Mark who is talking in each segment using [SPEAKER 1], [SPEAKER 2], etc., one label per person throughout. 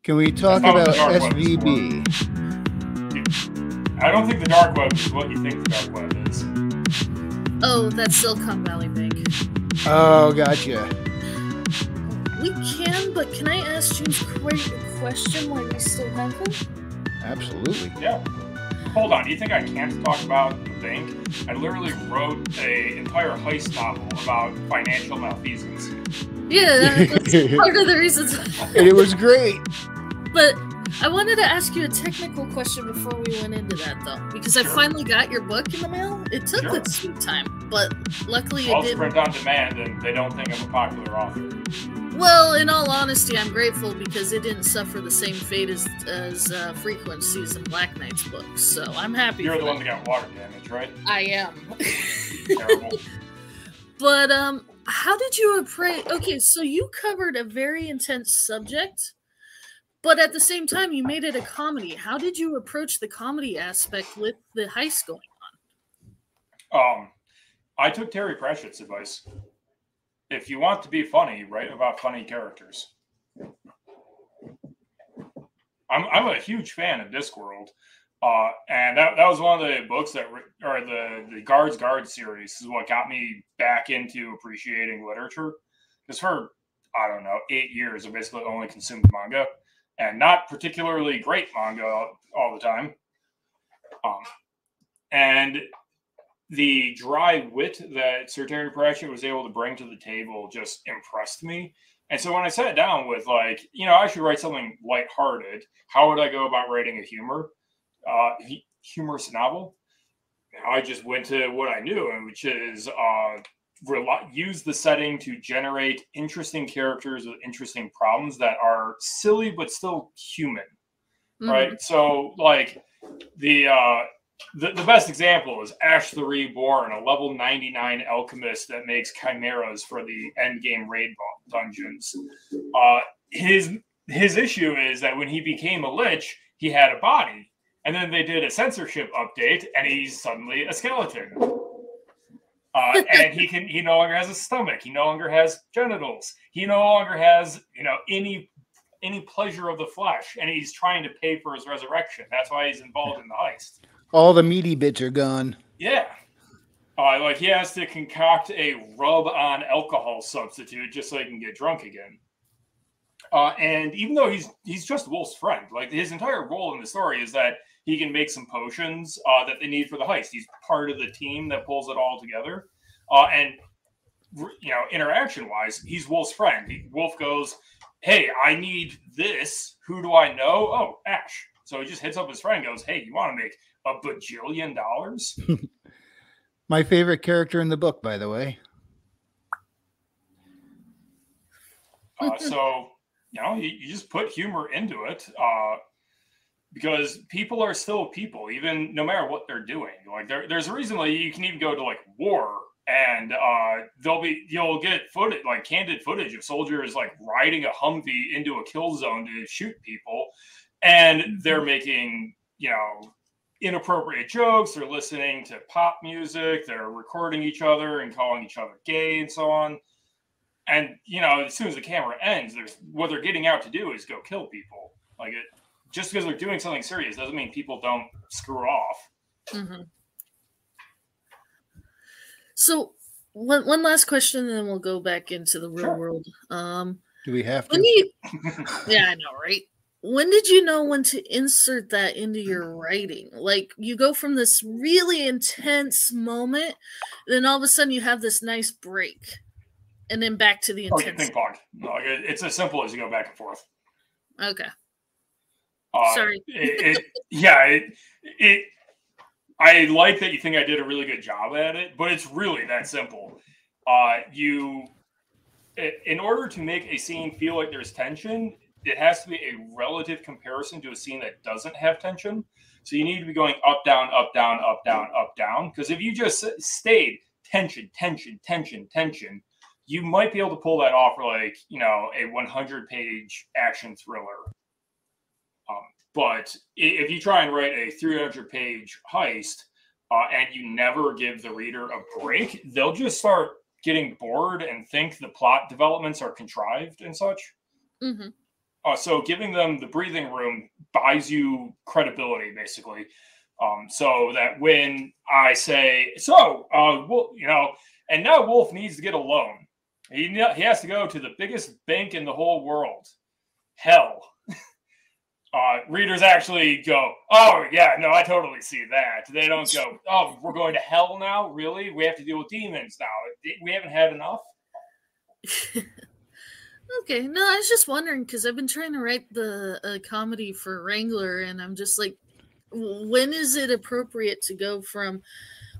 [SPEAKER 1] Can we talk about SVB?
[SPEAKER 2] I don't think the dark web is what you think the dark web is.
[SPEAKER 3] Oh, that's Silicon Valley Bank.
[SPEAKER 1] Oh, gotcha.
[SPEAKER 3] We can, but can I ask James Krake a question while we still have him?
[SPEAKER 1] Absolutely.
[SPEAKER 2] Yeah. Hold on. Do you think I can't talk about the bank? I literally wrote an entire heist novel about financial malfeasance.
[SPEAKER 3] Yeah, that's part of the reasons.
[SPEAKER 1] And it was great.
[SPEAKER 3] But I wanted to ask you a technical question before we went into that, though, because I finally got your book in the mail. It took a sweet time, but luckily it did.
[SPEAKER 2] Print on demand, and they don't think I'm a popular author.
[SPEAKER 3] Well, in all honesty, I'm grateful because it didn't suffer the same fate as Frequencies and Black Knight's books, so I'm happy.
[SPEAKER 2] You're the one that got water damage, right?
[SPEAKER 3] I am.
[SPEAKER 2] Terrible.
[SPEAKER 3] But how did you approach? Okay, so you covered a very intense subject. But at the same time, you made it a comedy. How did you approach the comedy aspect with the heist going
[SPEAKER 2] on? I took Terry Pratchett's advice. If you want to be funny, write about funny characters. I'm a huge fan of Discworld. And that was one of the books that, or the Guard series is what got me back into appreciating literature. Because for, I don't know, 8 years, I basically only consumed manga. And not particularly great manga all the time. And the dry wit that Sir Terry Pratchett was able to bring to the table just impressed me. And so when I sat down with, like, I should write something lighthearted, how would I go about writing a humorous novel? I just went to what I knew, which is use the setting to generate interesting characters with interesting problems that are silly but still human, right? So, like, the best example is Ash the Reborn, a level 99 alchemist that makes chimeras for the endgame raid dungeons. His issue is that when he became a lich, he had a body, and then they did a censorship update, and he's suddenly a skeleton. And he no longer has a stomach. He no longer has genitals. He no longer has, any pleasure of the flesh. And he's trying to pay for his resurrection. That's why he's involved in the heist.
[SPEAKER 1] All the meaty bits are gone.
[SPEAKER 2] Yeah. Like he has to concoct a rub-on alcohol substitute just so he can get drunk again. And even though he's just Wolf's friend, like his entire role in the story is that he can make some potions that they need for the heist. He's part of the team that pulls it all together. And, interaction-wise, he's Wolf's friend. Wolf goes, hey, I need this. Who do I know? Oh, Ash. So he just hits up his friend and goes, hey, you want to make $1 bajillion?
[SPEAKER 1] My favorite character in the book, by the way.
[SPEAKER 2] So, you just put humor into it. Because people are still people, even no matter what they're doing. Like there's a reason like you can even go to like war, and you'll get footage, like candid footage of soldiers like riding a Humvee into a kill zone to shoot people, and they're making inappropriate jokes. They're listening to pop music. They're recording each other and calling each other gay and so on. And as soon as the camera ends, what they're getting out to do is go kill people. Like it. Just because they're doing something serious doesn't mean people don't screw off.
[SPEAKER 3] Mm-hmm. So, one last question, and then we'll go back into the real world.
[SPEAKER 1] Do we have to?
[SPEAKER 3] Yeah, I know, right? When did you know when to insert that into your writing? Like, you go from this really intense moment, then all of a sudden you have this nice break, and then back to the intense.
[SPEAKER 2] Ping pong. No, it's as simple as you go back and forth.
[SPEAKER 3] Okay.
[SPEAKER 2] Sorry. I like that you think I did a really good job at it, but it's really that simple. In order to make a scene feel like there's tension, it has to be a relative comparison to a scene that doesn't have tension. So you need to be going up, down, up, down, up, down, up, down. Because if you just stayed tension, tension, tension, tension, you might be able to pull that off for like, a 100-page action thriller. But if you try and write a 300-page heist and you never give the reader a break, they'll just start getting bored and think the plot developments are contrived and such.
[SPEAKER 3] Mm-hmm.
[SPEAKER 2] So giving them the breathing room buys you credibility, basically. So that when I say, well, and now Wolf needs to get a loan. He has to go to the biggest bank in the whole world. Hell. Readers actually go, oh, yeah, no, I totally see that. They don't go, oh, we're going to hell now? Really? We have to deal with demons now. We haven't had enough?
[SPEAKER 3] Okay, no, I was just wondering because I've been trying to write the comedy for Wrangler, and I'm just like, when is it appropriate to go from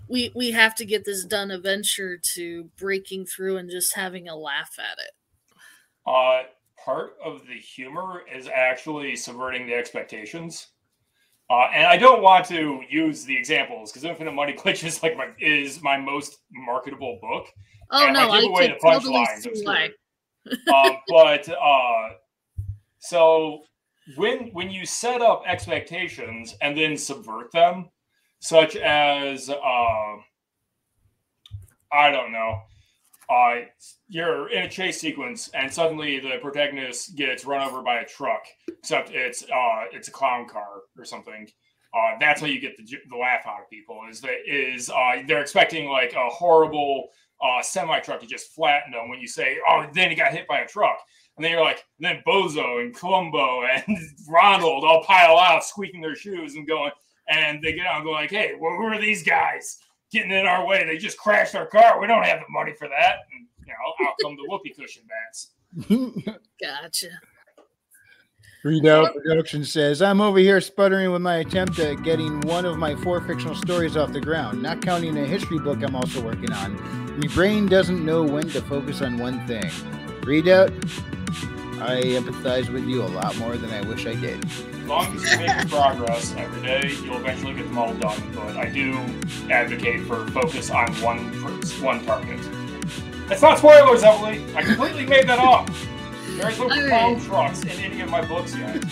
[SPEAKER 3] we have to get this done adventure to breaking through and just having a laugh at it?
[SPEAKER 2] Part of the humor is actually subverting the expectations. And I don't want to use the examples because Infinite Money Glitch is my most marketable book.
[SPEAKER 3] Oh,
[SPEAKER 2] and
[SPEAKER 3] no,
[SPEAKER 2] I give away the punchlines. So when you set up expectations and then subvert them, such as I don't know, you're in a chase sequence and suddenly the protagonist gets run over by a truck, except it's a clown car or something. That's how you get the laugh out of people. They're expecting like a horrible semi truck to just flatten them when you say, oh, then he got hit by a truck. And then you're like, and then Bozo and Columbo and Ronald all pile out, squeaking their shoes and going, and they get out and go like, hey, well, who are these guys getting in our way? They just crashed our car. We don't have the money for that. And, out come the whoopee cushion bats.
[SPEAKER 3] Gotcha.
[SPEAKER 1] Readout Production says, I'm over here sputtering with my attempt at getting one of my 4 fictional stories off the ground, not counting a history book I'm also working on. My brain doesn't know when to focus on one thing. Readout, I empathize with you a lot more than I wish I did.
[SPEAKER 2] As long as you make progress every day, you'll eventually get them all done. But I do advocate for focus on one target. It's not spoilers, Emily. I completely made that up. There's no clown trucks in any of my books yet.